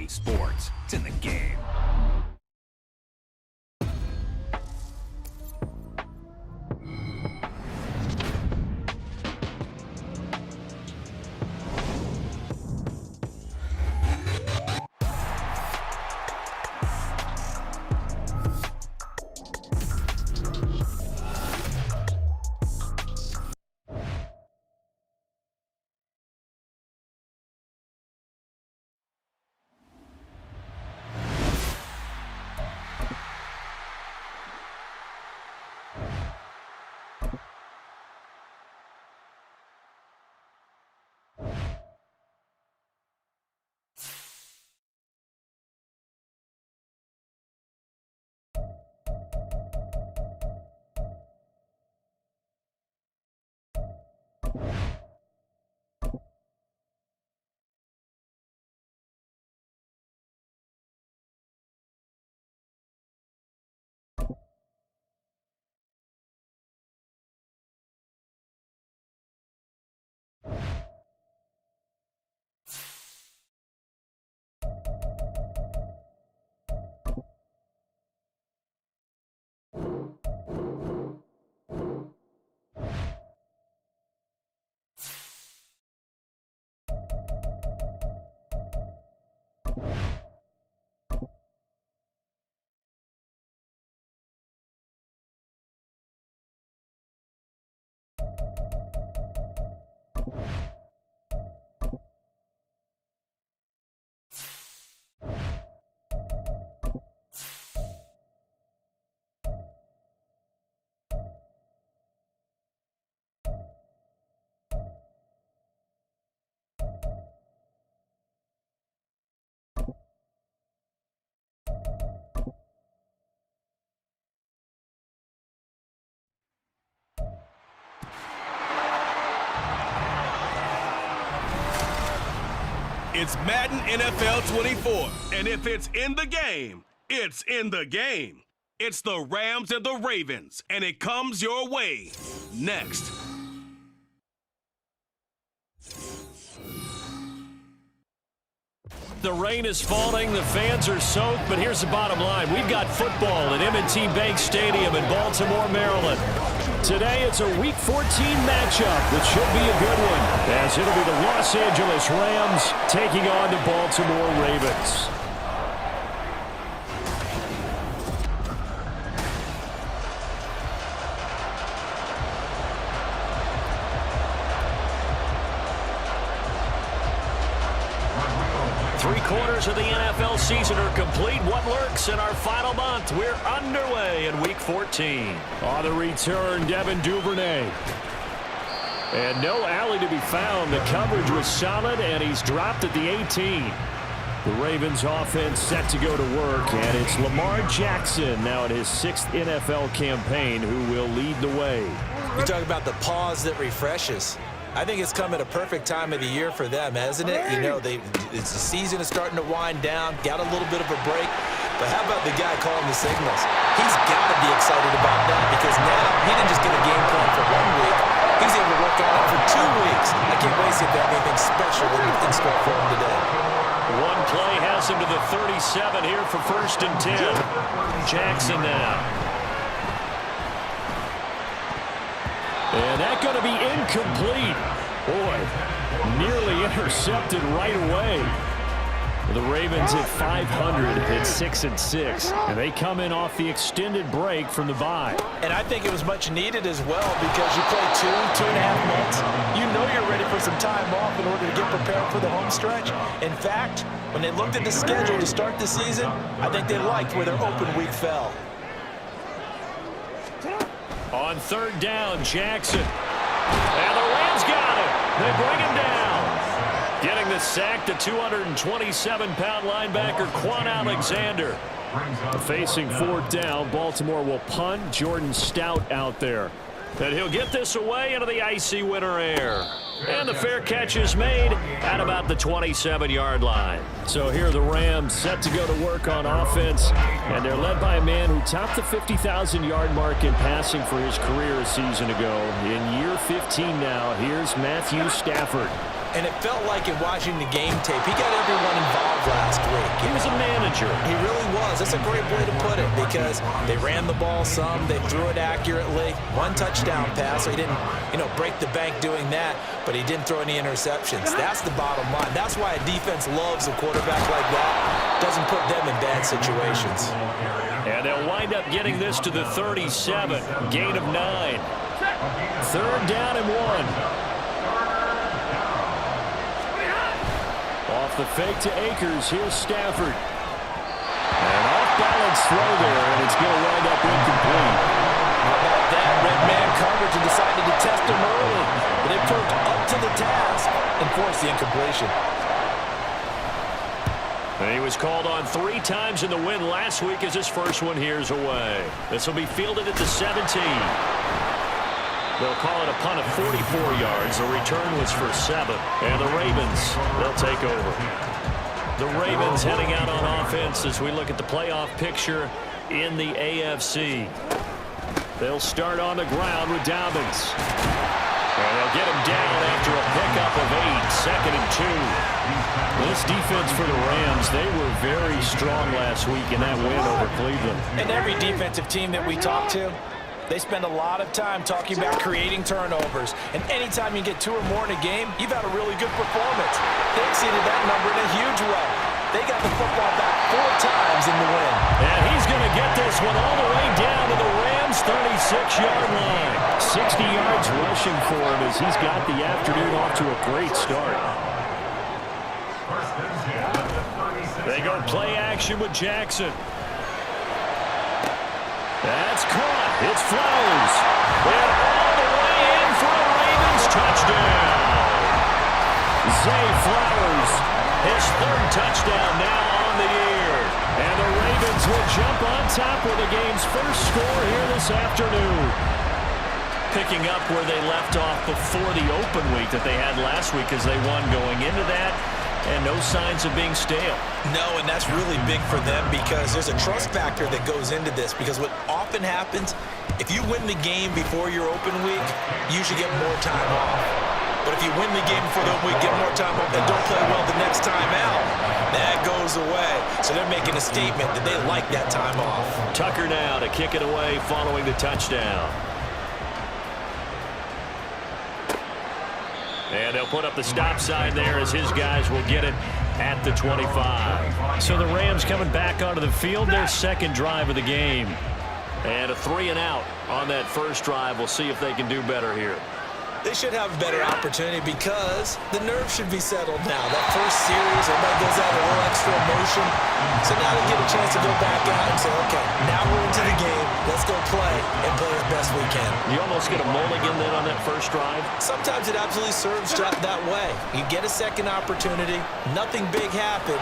talking sports. It's in the game. It's Madden NFL 24, and if it's in the game, it's in the game. It's the Rams and the Ravens, and it comes your way next. The rain is falling, the fans are soaked, but here's the bottom line. We've got football at M&T Bank Stadium in Baltimore, Maryland. Today it's a Week 14 matchup, which should be a good one, as it'll be the Los Angeles Rams taking on the Baltimore Ravens. Three-quarters of the NFL season are complete. What lurks in our final month? We're underway in Week 14. On the return, Devin Duvernay. And no alley to be found. The coverage was solid, and he's dropped at the 18. The Ravens offense set to go to work, and it's Lamar Jackson now in his 6th NFL campaign who will lead the way. You talk about the pause that refreshes. I think it's come at a perfect time of the year for them, hasn't it? You know, the season is starting to wind down, got a little bit of a break. But how about the guy calling the signals? He's got to be excited about that because now he didn't just get a game plan for 1 week. He's able to work on it for 2 weeks. I can't wait to see if they have anything special in store for him today. One play has him to the 37 here for 1st and 10. Jackson now. And that's going to be incomplete. Boy, nearly intercepted right away. The Ravens at 500 at 6-6, and they come in off the extended break from the bye. And I think it was much needed as well because you play 2.5 months. You know you're ready for some time off in order to get prepared for the home stretch. In fact, when they looked at the schedule to start the season, I think they liked where their open week fell. On 3rd down, Jackson. And the Rams got him. They bring him down. Getting the sack, the 227-pound linebacker, Quan Alexander. Facing 4th down, Baltimore will punt. Jordan Stout out there. And he'll get this away into the icy winter air. And the fair catch is made at about the 27-yard line. So here are the Rams set to go to work on offense. And they're led by a man who topped the 50,000-yard mark in passing for his career a season ago. In year 15 now, here's Matthew Stafford. And it felt like in watching the game tape, he got everyone involved last week. He was a manager. He really was. That's a great way to put it because they ran the ball some, they threw it accurately. One touchdown pass, so he didn't, break the bank doing that, but he didn't throw any interceptions. That's the bottom line. That's why a defense loves a quarterback like that. Doesn't put them in bad situations. And they'll wind up getting this to the 37, gain of 9. 3rd down and 1. Off the fake to Akers, here's Stafford. An off-balance throw there, and it's going to wind up incomplete. How about that? Red man coverage and decided to test him early. But it proved up to the task and forced the incompletion. And he was called on 3 times in the win last week as his first one here's away. This will be fielded at the 17. They'll call it a punt of 44 yards. The return was for 7. And the Ravens, they'll take over. The Ravens heading out on offense as we look at the playoff picture in the AFC. They'll start on the ground with Dobbins. And they'll get him down after a pickup of 8, 2nd and 2. This defense for the Rams, they were very strong last week in that win over Cleveland. And every defensive team that we talk to, they spend a lot of time talking about creating turnovers. And anytime you get 2 or more in a game, you've had a really good performance. They exceeded that number in a huge way. They got the football back 4 times in the win. And he's going to get this one all the way down to the Rams' 36-yard line. 60 yards rushing for him as he's got the afternoon off to a great start. They go play action with Jackson. That's caught. It's Flowers. And all the way in for a Ravens touchdown. Zay Flowers, his 3rd touchdown now on the year. And the Ravens will jump on top with the game's first score here this afternoon. Picking up where they left off before the open week that they had last week as they won going into that. And no signs of being stale. No, and that's really big for them because there's a trust factor that goes into this because what often happens, if you win the game before your open week, you should get more time off. But if you win the game before the open week, get more time off, and don't play well the next time out, that goes away. So they're making a statement that they like that time off. Tucker now to kick it away following the touchdown. And they'll put up the stop sign there as his guys will get it at the 25. So the Rams coming back onto the field, their 2nd drive of the game. And a 3 and out on that first drive. We'll see if they can do better here. They should have a better opportunity because the nerves should be settled now. That first series, everybody goes out a little extra emotion. So now they get a chance to go back out and say, okay, now we're into the game. Let's go play and play as best we can. You almost get a mulligan then on that first drive? Sometimes it absolutely serves that way. You get a second opportunity. Nothing big happened.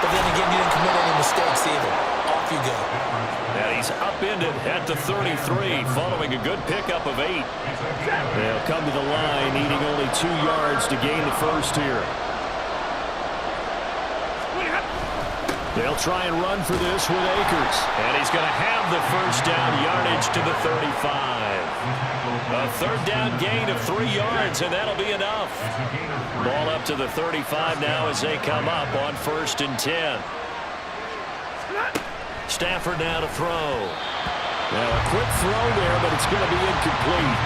But then again, you didn't commit any mistakes either. Off you go. And he's upended at the 33 following a good pickup of 8. They'll come to the line needing only 2 yards to gain the first here. They'll try and run for this with Akers. And he's going to have the first down yardage to the 35. A 3rd down gain of 3 yards, and that'll be enough. Ball up to the 35 now as they come up on 1st and 10. Stafford now to throw. Now a quick throw there, but it's going to be incomplete.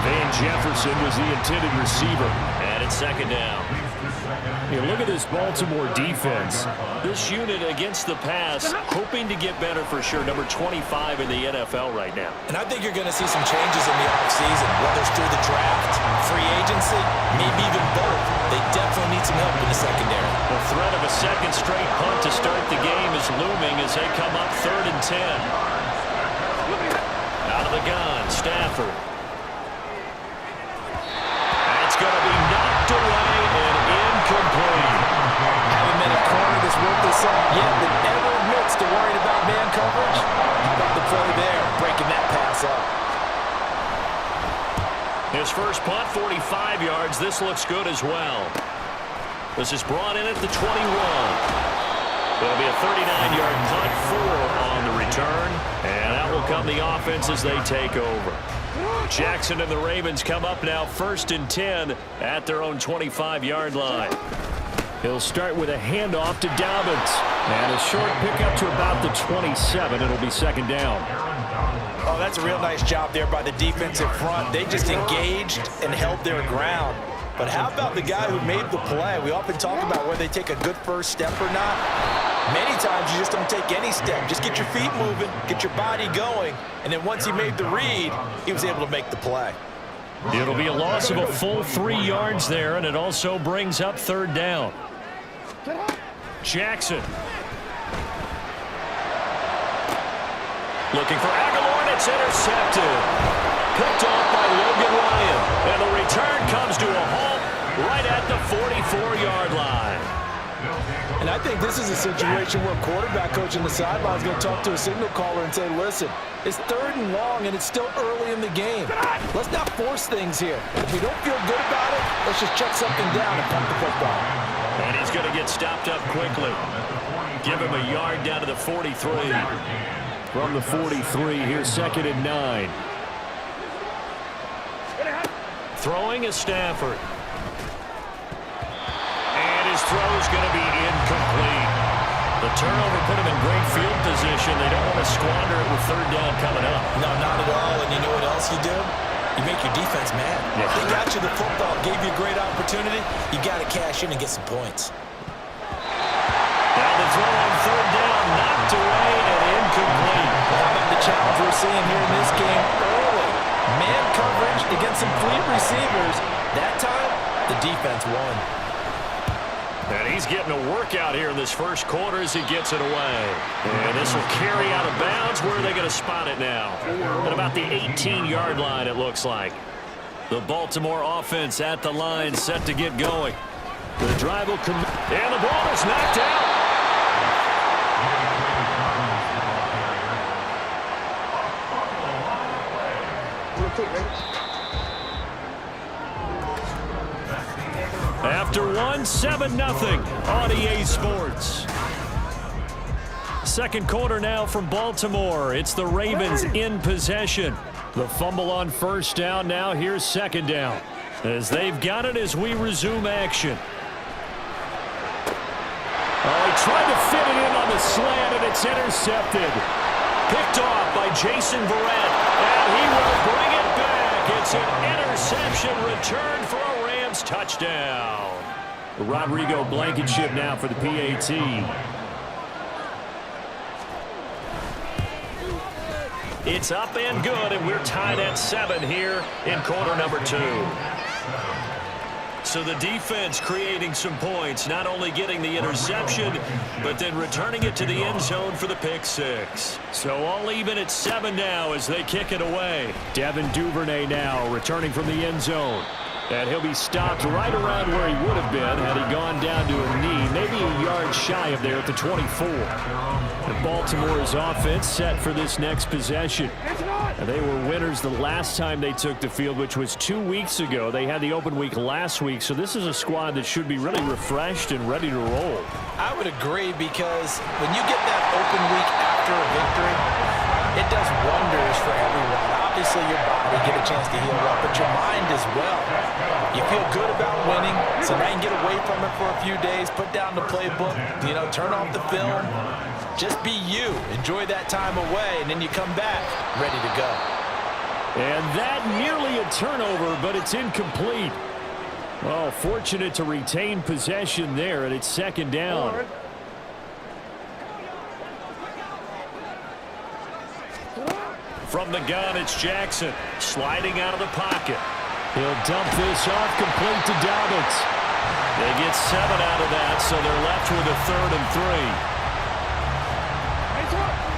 Van Jefferson was the intended receiver. And it's 2nd down. You look at this Baltimore defense. This unit against the pass, hoping to get better for sure. Number 25 in the NFL right now. And I think you're going to see some changes in the offseason, whether it's through the draft, free agency, maybe even both. They definitely need some help in the secondary. The threat of a 2nd straight punt to start the game is looming as they come up 3rd and 10. Out of the gun, Stafford. That's going to be knocked away and incomplete. Haven't been a corner that's worth this up yet that ever admits to worrying about man coverage. How about the play there, breaking that pass up? first punt, 45 yards. This looks good as well. This is brought in at the 21. It'll be a 39-yard punt, 4 on the return. And out will come the offense as they take over. Jackson and the Ravens come up now 1st and 10 at their own 25-yard line. He'll start with a handoff to Dobbins. And a short pickup to about the 27. It'll be 2nd down. Oh, that's a real nice job there by the defensive front. They just engaged and held their ground. But how about the guy who made the play? We often talk about whether they take a good first step or not. Many times you just don't take any step. Just get your feet moving, get your body going, and then once he made the read, he was able to make the play. It'll be a loss of a full 3 yards there, and it also brings up 3rd down. Jackson. Looking for Aguilar, and it's intercepted. Picked off by Logan Ryan. And the return comes to a halt right at the 44-yard line. And I think this is a situation where a quarterback coach on the sideline is going to talk to a signal caller and say, listen, it's 3rd and long, and it's still early in the game. Let's not force things here. If we don't feel good about it, let's just check something down and punt the football. And he's going to get stopped up quickly. Give him a yard down to the 43. From the 43, here's 2nd and 9. Throwing is Stafford. And his throw is going to be incomplete. The turnover put him in great field position. They don't want to squander it with 3rd down coming up. No, not at all. And you know what else you do? You make your defense mad. Yeah. They got you the football, gave you a great opportunity. You got to cash in and get some points. Now the throw on 3rd down, knocked away and incomplete. How about the challenge we're seeing here in this game early? Man coverage against some fleet receivers. That time, the defense won. And he's getting a workout here in this first quarter as he gets it away. And this will carry out of bounds. Where are they going to spot it now? At about the 18-yard line, it looks like. The Baltimore offense at the line, set to get going. The drive will come, and the ball is knocked out. After 7-0 on EA Sports. Second quarter now from Baltimore. It's the Ravens in possession. The fumble on 1st down. Now here's 2nd down. As they've got it as we resume action. Oh, he tried to fit it in on the slant, and it's intercepted. Picked off by Jason Verrett, and he will bring it back. It's an interception return for a Rams touchdown. Rodrigo Blankenship now for the PAT. It's up and good, and we're tied at 7 here in quarter number 2. So the defense creating some points, not only getting the interception, but then returning it to the end zone for the pick 6. So all even at 7 now as they kick it away. Devin Duvernay now returning from the end zone. And he'll be stopped right around where he would have been had he gone down to a knee, maybe a yard shy of there at the 24. And Baltimore's offense set for this next possession. And they were winners the last time they took the field, which was 2 weeks ago. They had the open week last week, so this is a squad that should be really refreshed and ready to roll. I would agree, because when you get that open week after a victory, it does wonders for everyone. Obviously, your body get a chance to heal up, but your mind as well. You feel good about winning, so now you can get away from it for a few days, put down the playbook, turn off the film. Just be you. Enjoy that time away, and then you come back ready to go. And that nearly a turnover, but it's incomplete. Oh, fortunate to retain possession there, and it's 2nd down. From the gun, it's Jackson sliding out of the pocket. He'll dump this off complete to Dobbins. They get 7 out of that, so they're left with a 3rd and 3.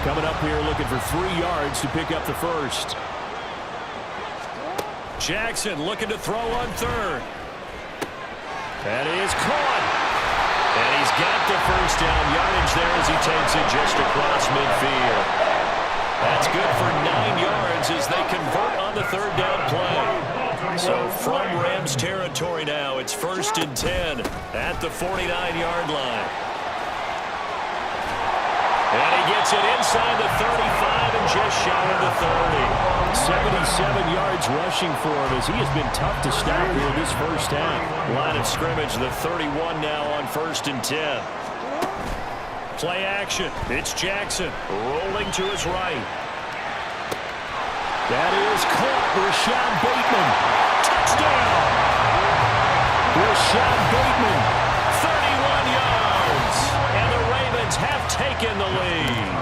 Coming up here looking for 3 yards to pick up the first. Jackson looking to throw on 3rd. That is caught. And he's got the first down yardage there as he takes it just across midfield. That's good for 9 yards as they convert on the 3rd down play. So from Rams territory now, it's 1st and 10 at the 49-yard line. And he gets it inside the 35 and just shy of the 30. 77 yards rushing for him as he has been tough to stop here this first half. Line of scrimmage, the 31 now on 1st and 10. Play action. It's Jackson rolling to his right. That is caught. Rashad Bateman. Touchdown. Rashad Bateman. 31 yards. And the Ravens have taken the lead.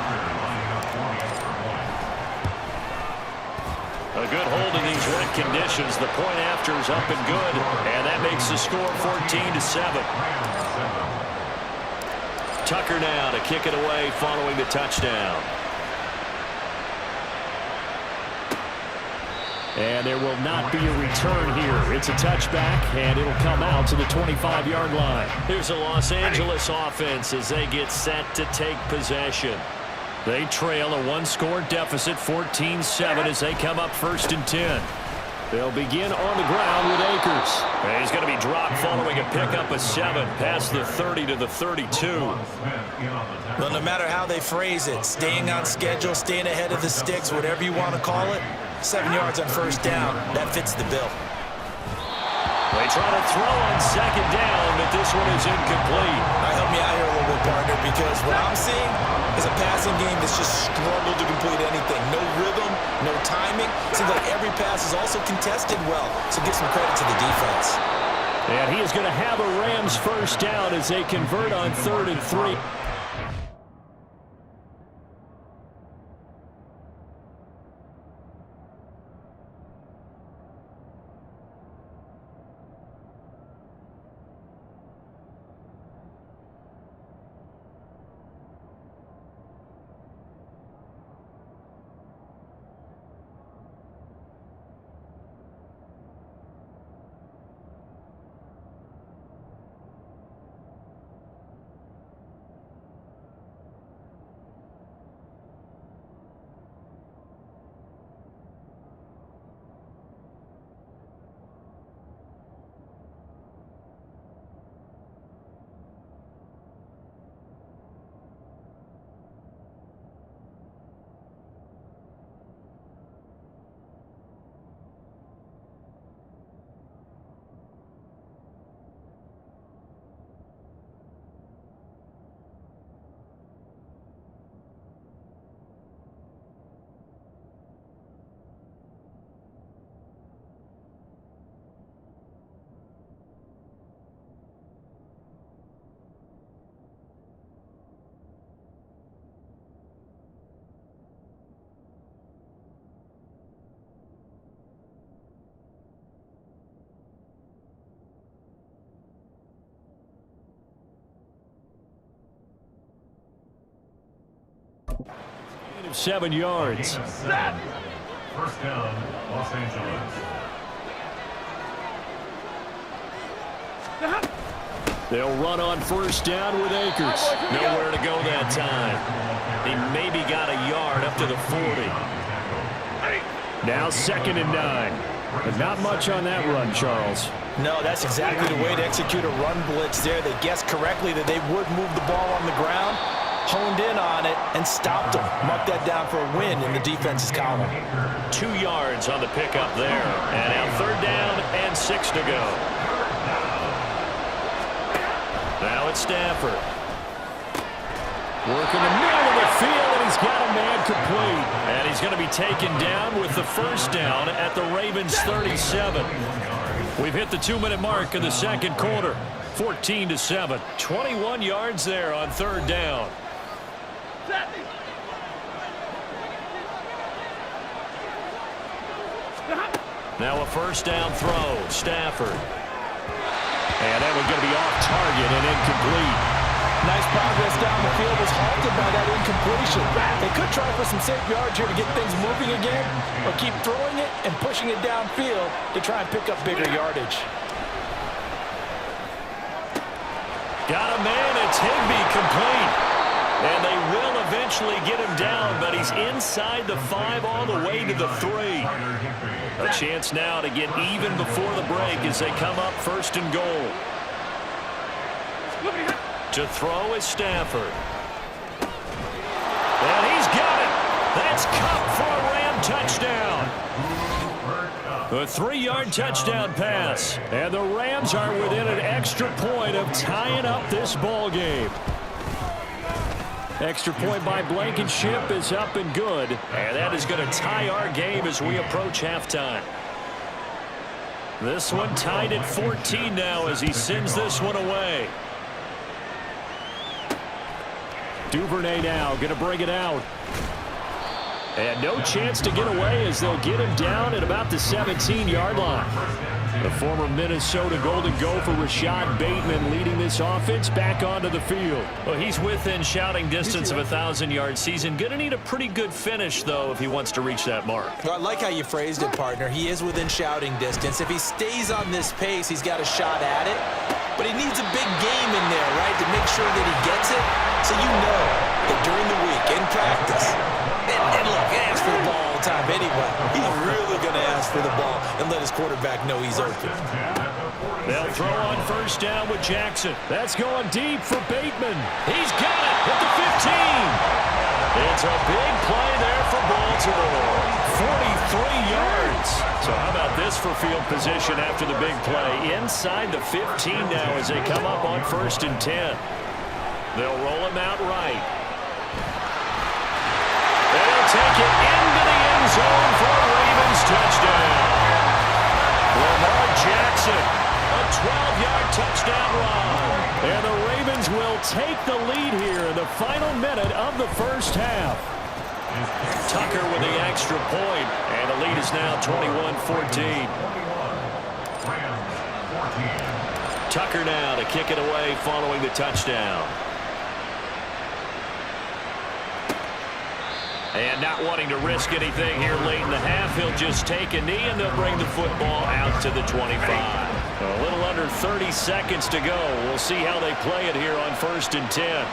A good hold in these wet conditions. The point after is up and good. And that makes the score 14-7. Tucker now to kick it away following the touchdown. And there will not be a return here. It's a touchback, and it'll come out to the 25-yard line. Here's the Los Angeles offense as they get set to take possession. They trail a one-score deficit, 14-7, as they come up 1st and 10. They'll begin on the ground with Akers. And he's going to be dropped following a pickup of 7 past the 30 to the 32. Well, no matter how they phrase it, staying on schedule, staying ahead of the sticks, whatever you want to call it, 7 yards on 1st down, that fits the bill. They try to throw on 2nd down, but this one is incomplete. Help me out here a little bit, partner, because what I'm seeing is a passing game that's just struggled to complete anything. No rhythm, no timing. Seems like every pass is also contested well, so give some credit to the defense. And he is going to have a Rams 1st down as they convert on 3rd and 3. Gain of 7 yards. 1st down, Los Angeles. They'll run on 1st down with Akers. Nowhere to go that time. He maybe got a yard up to the 40. Now 2nd and 9. But not much on that run, Charles. No, that's exactly the way to execute a run blitz there. They guessed correctly that they would move the ball on the ground, honed in on it, and stopped them. Mark that down for a win in the defense's column. 2 yards on the pickup there. And now 3rd down and 6 to go. Now it's Stafford. Working the middle of the field, and he's got a man complete. And he's going to be taken down with the 1st down at the Ravens 37. We've hit the 2-minute mark of the 2nd quarter. 14-7. 21 yards there on 3rd down. Now a 1st down throw. Stafford. And that one's going to be off target and incomplete. Nice progress down the field was halted by that incompletion. They could try for some safe yards here to get things moving again, or keep throwing it and pushing it downfield to try and pick up bigger yardage. Got a man. It's Higbee complete. And they will eventually get him down, but he's inside the 5 all the way to the 3. A chance now to get even before the break as they come up 1st and goal. To throw is Stafford. And he's got it. That's Cup for a Ram touchdown. A 3-yard touchdown pass. And the Rams are within an extra point of tying up this ball game. Extra point by Blankenship is up and good. And that is going to tie our game as we approach halftime. This one tied at 14 now as he sends this one away. Duvernay now going to bring it out. And no chance to get away as they'll get him down at about the 17-yard line. The former Minnesota Golden Gopher Rashad Bateman leading this offense back onto the field. Well, he's within shouting distance of a 1,000-yard season. Going to need a pretty good finish, though, if he wants to reach that mark. Well, I like how you phrased it, partner. He is within shouting distance. If he stays on this pace, he's got a shot at it. But he needs a big game in there, right, to make sure that he gets it. So you know that during the week, in practice, and look, ask for the ball all the time anyway. He's really going to ask for the ball and let his quarterback know he's open. They'll throw on 1st down with Jackson. That's going deep for Bateman. He's got it at the 15. It's a big play there for Baltimore. 43 yards. So how about this for field position after the big play? Inside the 15 now as they come up on 1st and 10. They'll roll him out right. They'll take it into the end zone for a Ravens touchdown. Lamar Jackson, a 12-yard touchdown run. And the Ravens will take the lead here in the final minute of the 1st half. Tucker with the extra point, and the lead is now 21-14. Tucker now to kick it away following the touchdown. And not wanting to risk anything here late in the half, he'll just take a knee and they'll bring the football out to the 25. A little under 30 seconds to go. We'll see how they play it here on 1st and 10.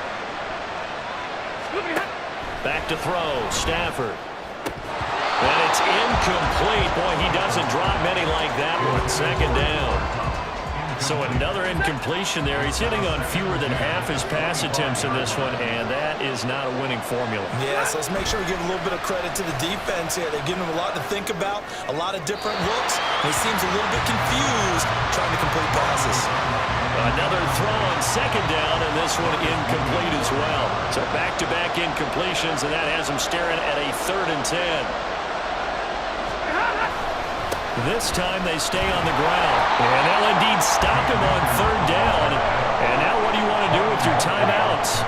Back to throw, Stafford. And it's incomplete. Boy, he doesn't drop many like that one. 2nd down. So another incompletion there. He's hitting on fewer than half his pass attempts in this one, and that is not a winning formula. Yes, let's make sure we give a little bit of credit to the defense here. They're giving him a lot to think about, a lot of different looks, and he seems a little bit confused trying to complete passes. Another throw on 2nd down, and this one incomplete as well. So back-to-back incompletions, and that has him staring at a 3rd and 10. This time they stay on the ground. And they'll indeed stop him on 3rd down. And now what do you want to do with your timeouts?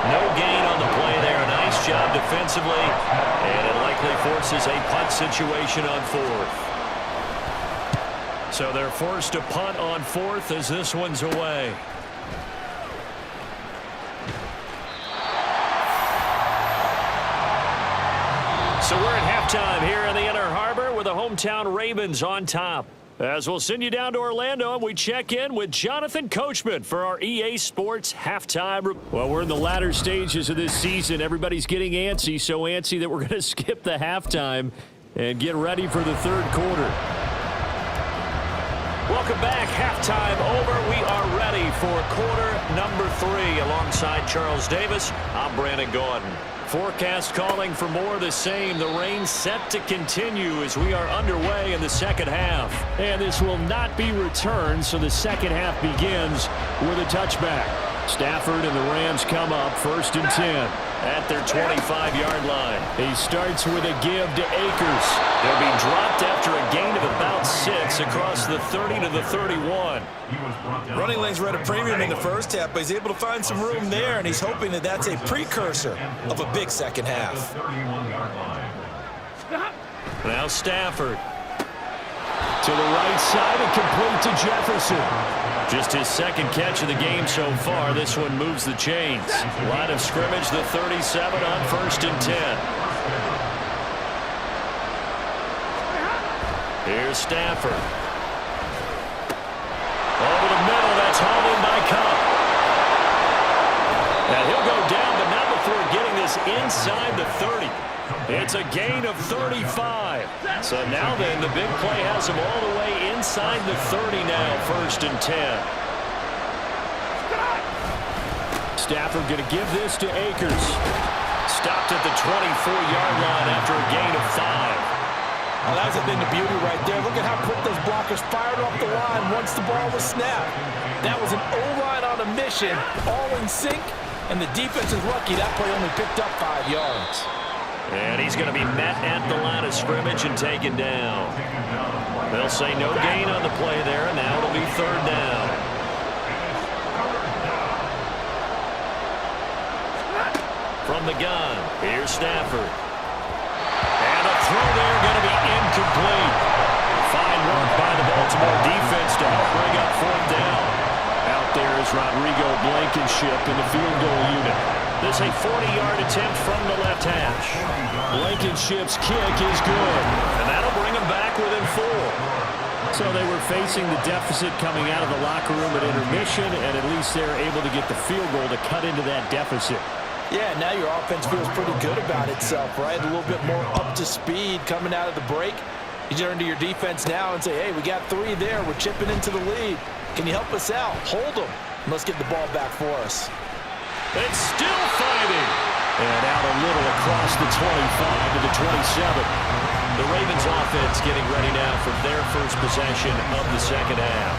No gain on the play there. A nice job defensively. And it likely forces a punt situation on 4th. So they're forced to punt on 4th as this one's away. So we're at halftime here in the Inner Harbor with the hometown Ravens on top. As we'll send you down to Orlando, and we check in with Jonathan Coachman for our EA Sports halftime. Well, we're in the latter stages of this season. Everybody's getting antsy, so antsy that we're going to skip the halftime and get ready for the 3rd quarter. Welcome back. Halftime over. We are ready for quarter number 3. Alongside Charles Davis, I'm Brandon Gordon. Forecast calling for more of the same. The rain set to continue as we are underway in the 2nd half. And this will not be returned, so the 2nd half begins with a touchback. Stafford and the Rams come up 1st and 10 at their 25-yard line. He starts with a give to Akers. They'll be dropped after a gain of about 6 across the 30 to the 31. Running lanes were at a premium in the 1st half, but he's able to find some room there, and he's hoping that that's a precursor of a big 2nd half. Now Stafford to the right side and complete to Jefferson. Just his 2nd catch of the game so far. This one moves the chains. Line of scrimmage, the 37 on 1st and 10. Here's Stafford. Over the middle, that's hauled in by Cup. And he'll go down, but not before inside the 30. It's a gain of 35. So now then, the big play has him all the way inside the 30 now, 1st and 10. Stafford going to give this to Akers. Stopped at the 24-yard line after a gain of 5. Well, that's a thing of beauty right there. Look at how quick those blockers fired off the line once the ball was snapped. That was an O-line on a mission, all in sync, and the defense is lucky that play only picked up 5 yards. And he's going to be met at the line of scrimmage and taken down. They'll say no gain on the play there, and now it'll be 3rd down. From the gun, here's Stafford. And a throw there going to be incomplete. Fine work by the Baltimore defense to help bring up 4th down. Out there is Rodrigo Blankenship in the field goal unit. This is a 40-yard attempt from the left hash. Blankenship's kick is good, and that'll bring them back within 4. So they were facing the deficit coming out of the locker room at intermission, and at least they're able to get the field goal to cut into that deficit. Yeah, now your offense feels pretty good about itself, right? A little bit more up to speed coming out of the break. You turn to your defense now and say, hey, we got 3 there. We're chipping into the lead. Can you help us out? Hold them. And let's get the ball back for us. It's still fighting. And out a little across the 25 to the 27. The Ravens offense getting ready now for their first possession of the 2nd half.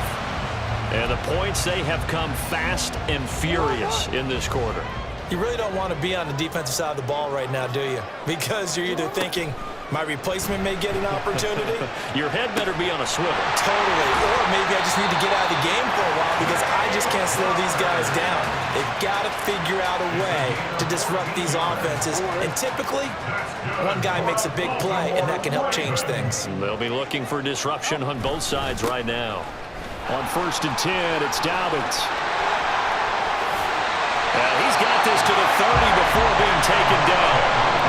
And the points, they have come fast and furious in this quarter. You really don't want to be on the defensive side of the ball right now, do you? Because you're either thinking, my replacement may get an opportunity. Your head better be on a swivel. Totally. Or maybe I just need to get out of the game for a while because I just can't slow these guys down. They've got to figure out a way to disrupt these offenses. And typically, one guy makes a big play, and that can help change things. They'll be looking for disruption on both sides right now. On 1st and 10, it's Dobbins. He's got this to the 30 before being taken down.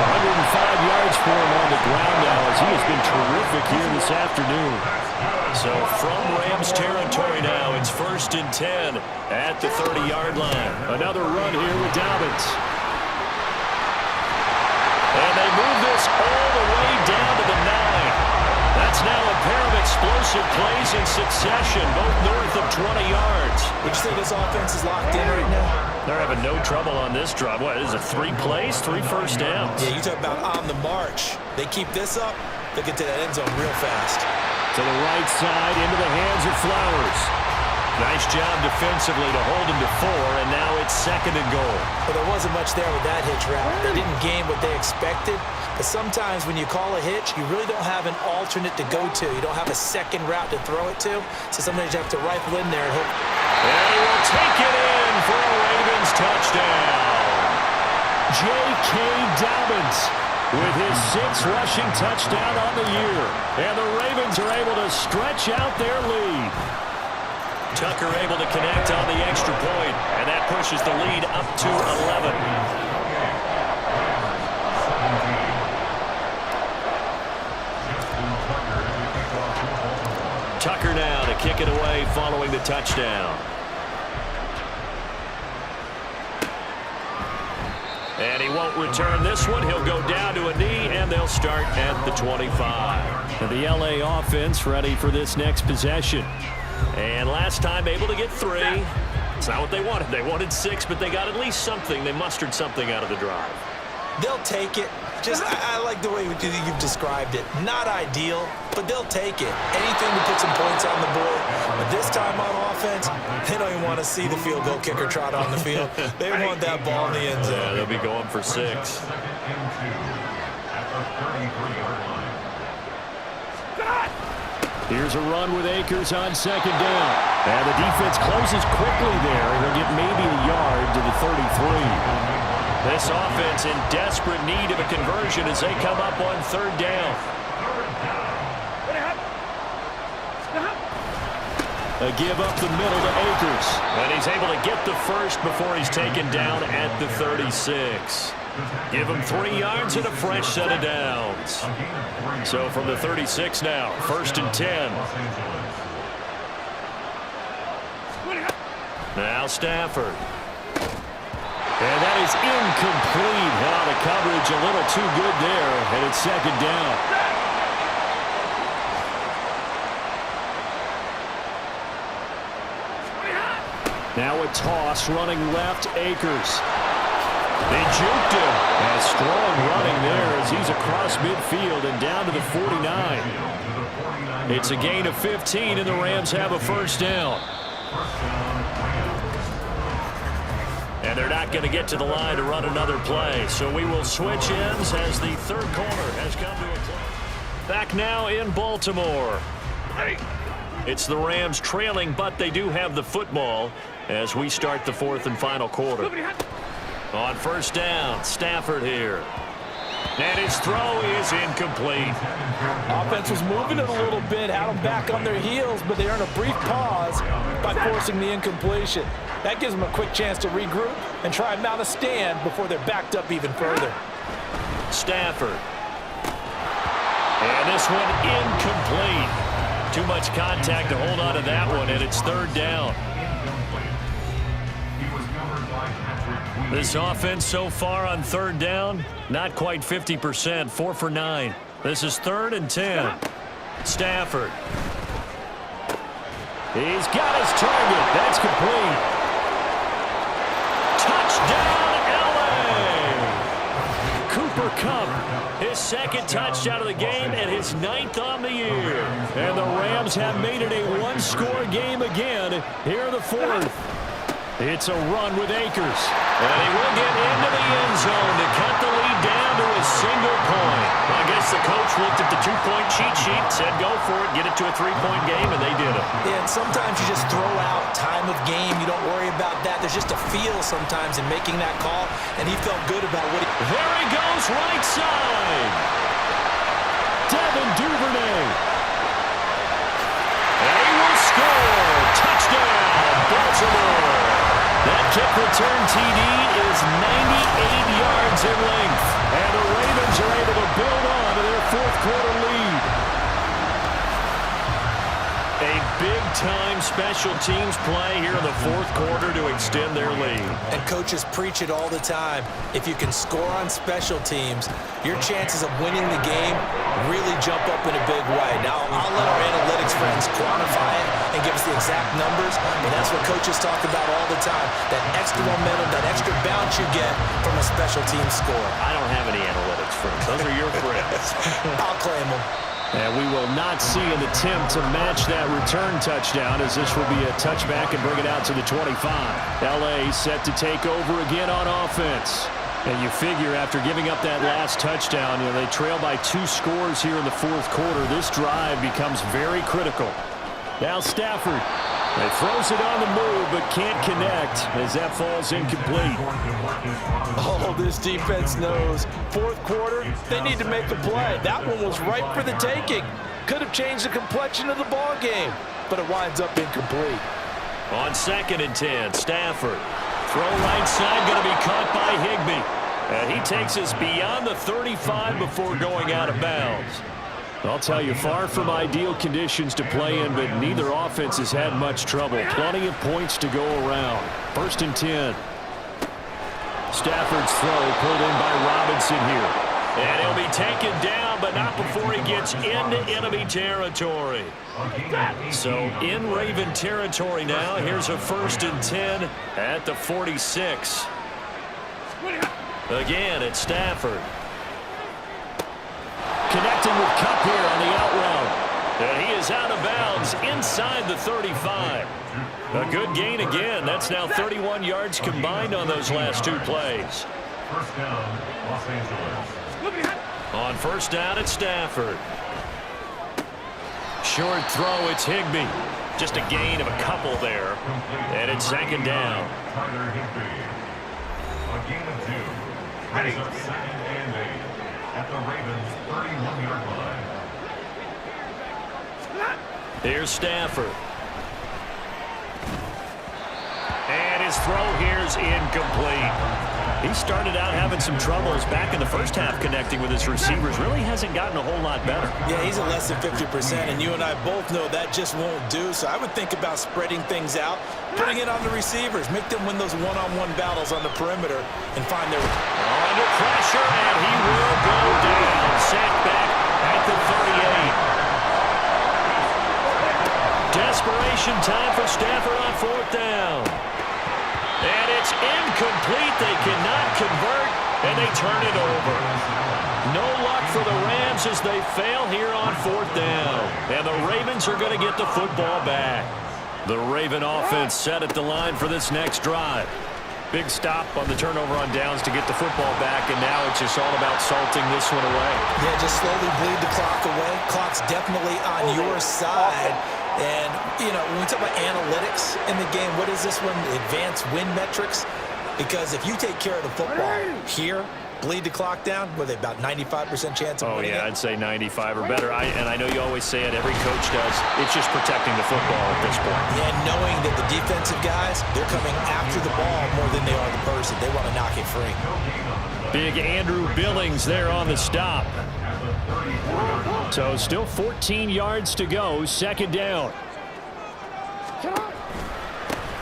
105 yards for him on the ground now as he has been terrific here this afternoon. So from Rams territory now, it's 1st and 10 at the 30-yard line. Another run here with Dobbins. And they move this all the way down to the 9. That's now a pair of explosive plays in succession, both north of 20 yards. Would you say this offense is locked in right now? They're having no trouble on this drive. What, is it 3 plays, 3 first downs? Yeah, you talk about on the march. They keep this up, they'll get to that end zone real fast. To the right side, into the hands of Flowers. Nice job defensively to hold him to 4, and now it's 2nd and goal. Well, there wasn't much there with that hitch route. They didn't gain what they expected. But sometimes when you call a hitch, you really don't have an alternate to go to. You don't have a second route to throw it to. So sometimes you have to rifle in there and hope. And he will take it in for a Ravens touchdown. J.K. Dobbins with his 6th rushing touchdown on the year. And the Ravens are able to stretch out their lead. Tucker able to connect on the extra point, and that pushes the lead up to 11. Tucker now to kick it away following the touchdown. And he won't return this one. He'll go down to a knee, and they'll start at the 25. And the L.A. offense ready for this next possession. And last time able to get 3. It's not what they wanted. They wanted 6, but they got at least something. They mustered something out of the drive. They'll take it. Just, I like the way you've described it. Not ideal, but they'll take it. Anything to put some points on the board. But this time on offense, they don't even want to see the field goal kicker trot on the field. They want that ball in the end zone. Yeah, they'll be going for 6. Here's a run with Akers on 2nd down. And the defense closes quickly there. He'll get maybe a yard to the 33. This offense in desperate need of a conversion as they come up on 3rd down. A give up the middle to Akers. And he's able to get the first before he's taken down at the 36. Give him 3 yards and a fresh set of downs. So from the 36 now, 1st and 10. Now Stafford. And that is incomplete. Oh, the coverage a little too good there, and it's second down. Now a toss running left, Akers. They juked him. A strong running there as he's across midfield and down to the 49. It's a gain of 15, and the Rams have a first down. And they're not going to get to the line to run another play. So we will switch ends as the third quarter has come to a close. Back now in Baltimore. It's the Rams trailing, but they do have the football as we start the fourth and final quarter. On first down, Stafford here. And his throw is incomplete. Offense was moving it a little bit, had them back on their heels, but they earned a brief pause by forcing the incompletion. That gives them a quick chance to regroup and try and mount a stand before they're backed up even further. Stafford. And this one incomplete. Too much contact to hold on to that one, and it's third down. This offense so far on third down, not quite 50%, 4 for 9. This is 3rd and 10. Stafford. He's got his target. That's complete. Touchdown, LA! Cooper Kupp, his second touchdown of the game and his 9th on the year. And the Rams have made it a one-score game again here in the fourth. It's a run with Akers. And he will get into the end zone to cut the lead down to a single point. I guess the coach looked at the 2-point cheat sheet, said go for it, get it to a 3-point game, and they did it. Yeah, and sometimes you just throw out time of game. You don't worry about that. There's just a feel sometimes in making that call, and he felt good about what he... There he goes, right side. Devin Duvernay. And he will score. Touchdown, Baltimore. That kick return TD is 98 yards in length. And the Ravens are able to build on to their fourth quarter lead. A big-time special teams play here in the fourth quarter to extend their lead. And coaches preach it all the time. If you can score on special teams, your chances of winning the game really jump up in a big way. Now, I'll let our analytics friends quantify it and give us the exact numbers, but that's what coaches talk about all the time. That extra momentum, that extra bounce you get from a special team score. I don't have any analytics friends. Those are your friends. I'll claim them. And we will not see an attempt to match that return touchdown, as this will be a touchback and bring it out to the 25. L.A. set to take over again on offense. And you figure after giving up that last touchdown, they trail by 2 scores here in the fourth quarter. This drive becomes very critical. Now Stafford. He throws it on the move, but can't connect as that falls incomplete. Oh, this defense knows. Fourth quarter, they need to make a play. That one was ripe for the taking. Could have changed the complexion of the ball game, but it winds up incomplete. On 2nd and 10, Stafford. Throw right side, going to be caught by Higbee. And he takes us beyond the 35 before going out of bounds. I'll tell you, far from ideal conditions to play in, but neither offense has had much trouble. Plenty of points to go around. 1st and 10. Stafford's throw pulled in by Robinson here. And he'll be taken down, but not before he gets into enemy territory. So in Raven territory now. Here's a 1st and 10 at the 46. Again, it's Stafford. Connecting with Kupp here on the out route. And he is out of bounds inside the 35. A good gain again. That's now 31 yards combined on those last 2 plays. First down, Los Angeles. On first down, it's Stafford. Short throw, it's Higbee. Just a gain of a couple there. And it's 2nd down. Tyler Higbee. A gain of 2. Ready. 2nd and 8 at the Ravens' 31-yard line. Here's Stafford. And his throw here's incomplete. He started out having some troubles back in the first half connecting with his receivers. Really hasn't gotten a whole lot better. Yeah, he's at less than 50%, and you and I both know that just won't do. So I would think about spreading things out, putting it on the receivers, make them win those one-on-one battles on the perimeter, and find their... Under pressure, and he will go down. Sacked back at the 38. Desperation time for Stafford on 4th down. And it's incomplete. They cannot convert, and they turn it over. No luck for the Rams as they fail here on 4th down. And the Ravens are going to get the football back. The Raven offense set at the line for this next drive. Big stop on the turnover on downs to get the football back, and now it's just all about salting this one away. Yeah, just slowly bleed the clock away. Clock's definitely on your side. And, you know, when we talk about analytics in the game, what is this one? Advanced win metrics? Because if you take care of the football here, bleed the clock down, with about 95% chance of winning it? I'd say 95 or better. And I know you always say it, every coach does. It's just protecting the football at this point. Yeah, knowing that the defensive guys, they're coming after the ball more than they are the person. They want to knock it free. Big Andrew Billings there on the stop. So still 14 yards to go, 2nd down.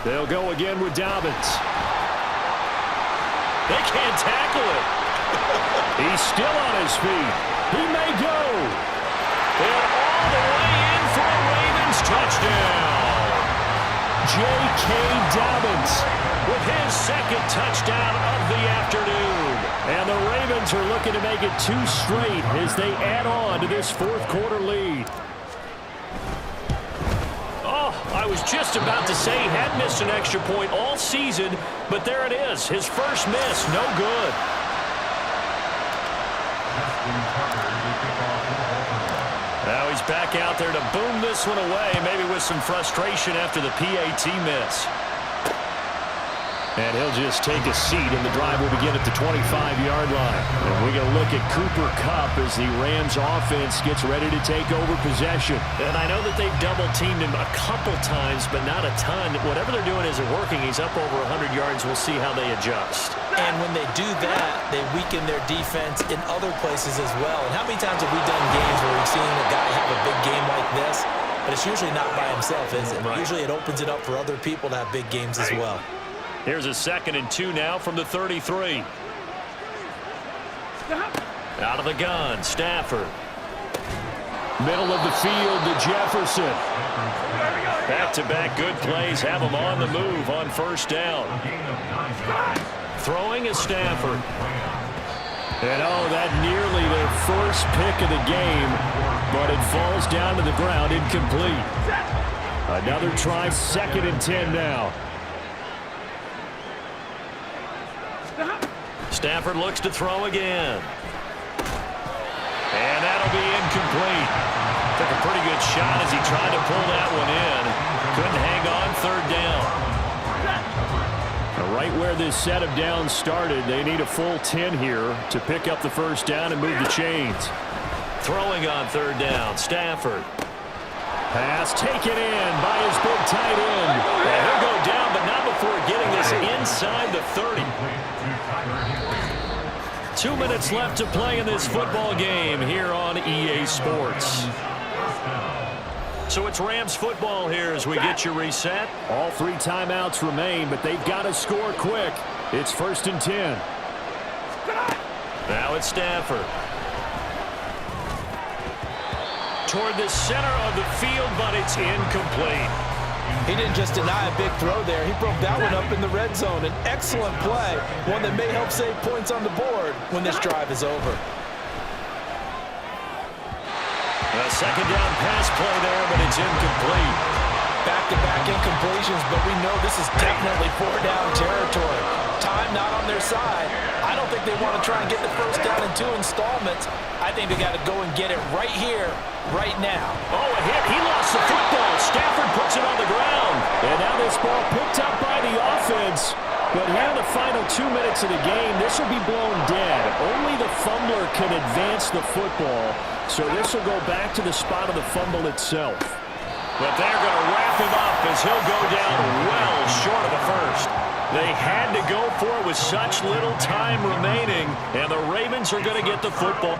They'll go again with Dobbins. They can't tackle it. He's still on his feet. He may go. And all the way in for a Ravens touchdown. J.K. Dobbins with his 2nd touchdown of the afternoon. And the Ravens are looking to make it 2 straight as they add on to this 4th quarter lead. Oh, I was just about to say he had missed an extra point all season, but there it is. His first miss, no good. Now he's back out there to boom this one away, maybe with some frustration after the PAT miss. And he'll just take a seat, and the drive will begin at the 25-yard line. And we're going to look at Cooper Kupp as the Rams offense gets ready to take over possession. And I know that they've double-teamed him a couple times, but not a ton. Whatever they're doing isn't working. He's up over 100 yards. We'll see how they adjust. And when they do that, they weaken their defense in other places as well. And how many times have we done games where we've seen a guy have a big game like this? But it's usually not by himself, is it? Right. Usually it opens it up for other people to have big games as well. Here's a 2nd and 2 now from the 33. Out of the gun, Stafford. Middle of the field to Jefferson. Back-to-back good plays have him on the move on 1st down. Throwing is Stafford. And that nearly their first pick of the game, but it falls down to the ground incomplete. Another try, 2nd and 10 now. Stafford looks to throw again. And that'll be incomplete. Took a pretty good shot as he tried to pull that one in. Couldn't hang on, 3rd down. Right where this set of downs started, they need a full 10 here to pick up the 1st down and move the chains. Throwing on 3rd down, Stafford. Pass taken in by his big tight end. And he'll go down, but not before getting this inside the 30. 2 minutes left to play in this football game here on EA Sports. So it's Rams football here as we get you reset. All 3 timeouts remain, but they've got to score quick. It's 1st and 10. Now it's Stafford. Toward the center of the field, but it's incomplete. He didn't just deny a big throw there. He broke that one up in the red zone. An excellent play, one that may help save points on the board when this drive is over. A 2nd down pass play there, but it's incomplete. Back-to-back incompletions, but we know this is definitely 4-down territory. Time not on their side. I don't think they want to try and get the 1st down in 2 installments. I think they got to go and get it right here, right now. Oh, a hit. He lost the football. Stafford puts it on the ground. And now this ball picked up by the offense. But here in the final 2 minutes of the game, this will be blown dead. Only the fumbler can advance the football. So this will go back to the spot of the fumble itself. But they're going to wrap him up as he'll go down well short of the 1st. They had to go for it with such little time remaining, and the Ravens are going to get the football.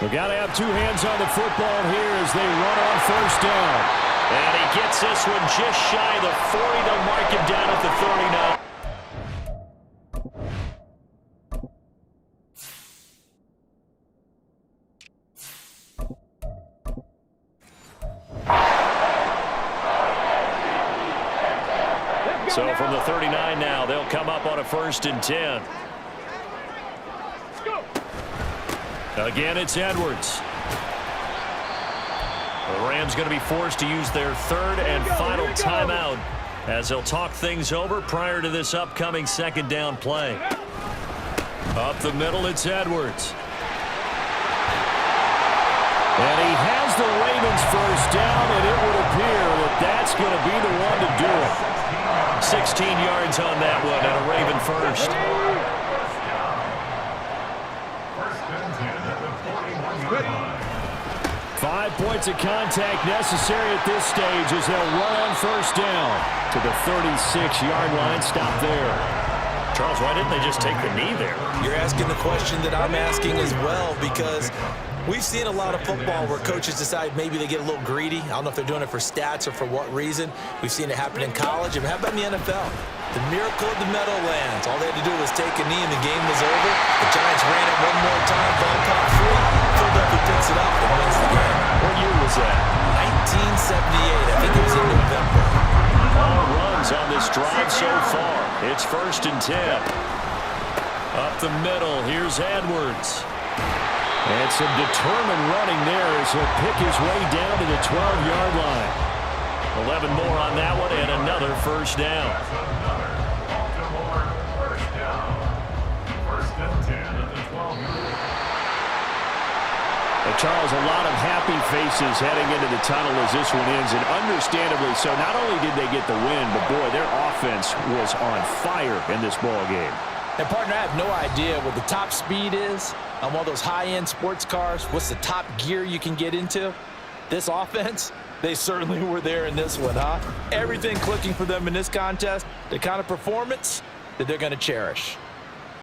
We've got to have two hands on the football here as they run on first down. And he gets this one just shy of the 40. They'll mark him down at the 39. So from the 39 now, they'll come up on a 1st and 10. Again, it's Edwards. The Rams going to be forced to use their 3rd and final timeout as they'll talk things over prior to this upcoming 2nd down play. Up the middle, it's Edwards. And he has the Ravens first down, and it would appear that that's going to be the one to do it. 16 yards on that one, and a Raven first. 5 points of contact necessary at this stage as they'll run on first down to the 36-yard line. Stop there. Charles, why didn't they just take the knee there? You're asking the question that I'm asking as well, because we've seen a lot of football where coaches decide maybe they get a little greedy. I don't know if they're doing it for stats or for what reason. We've seen it happen in college. And how about in the NFL? The miracle of the Meadowlands. All they had to do was take a knee and the game was over. The Giants ran it one more time. Ball caught free. Philadelphia picks it up and wins the game. What year was that? 1978. I think it was in November. All runs on this drive so far. It's 1st and 10. Up the middle, here's Edwards. And some determined running there as he'll pick his way down to the 12-yard line. 11 more on that one and another first down. Baltimore first down. 1st and 10 at the 12-yard line. Charles, a lot of happy faces heading into the tunnel as this one ends, and understandably so. Not only did they get the win, but boy, their offense was on fire in this ball game. And partner, I have no idea what the top speed is on one of those high-end sports cars. What's the top gear you can get into? This offense, they certainly were there in this one, huh? Everything clicking for them in this contest, the kind of performance that they're going to cherish.